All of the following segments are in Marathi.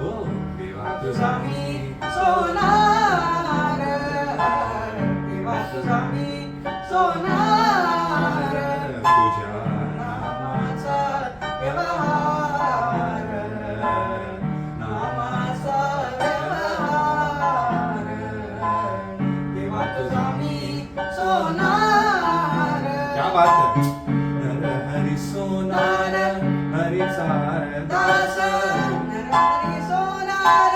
हो देवा तुझा मी सोनार, देवा तुझा मी सोनार, तुझ्या नामाचा व्यवहार, नामाचा व्यवहार, देवा तुझा मी सोनार. क्या बात है. हरी सोनार हरीचा दास हरी सोनार,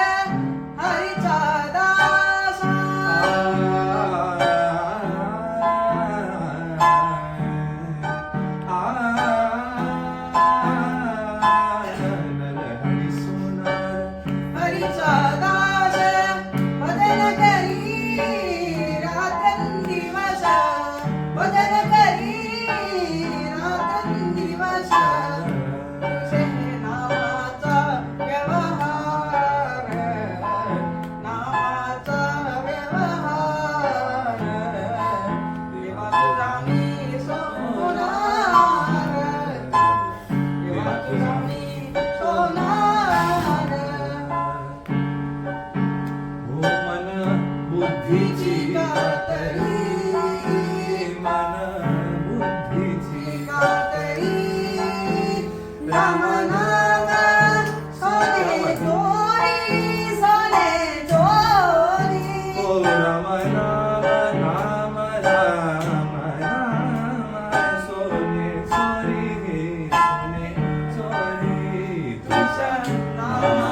हरीचा दास. हरी सोनार हरीचा दास भजन करी रात्रंदिवस, भजन करी रात्रंदिवस, तुझे नामाचा व्यवहार, नामाचा व्यवहार, देवा तुझा मी सोनार, देवा तुझा मी सोनार. हो मन बुद्धीची कातरी, मन बुद्धीची कातरी, राम नाम सोने चोरी, सोने चोरी. ओ राम राम राम राम राम सोने चोरी सोने चोरी तुझ्या नाम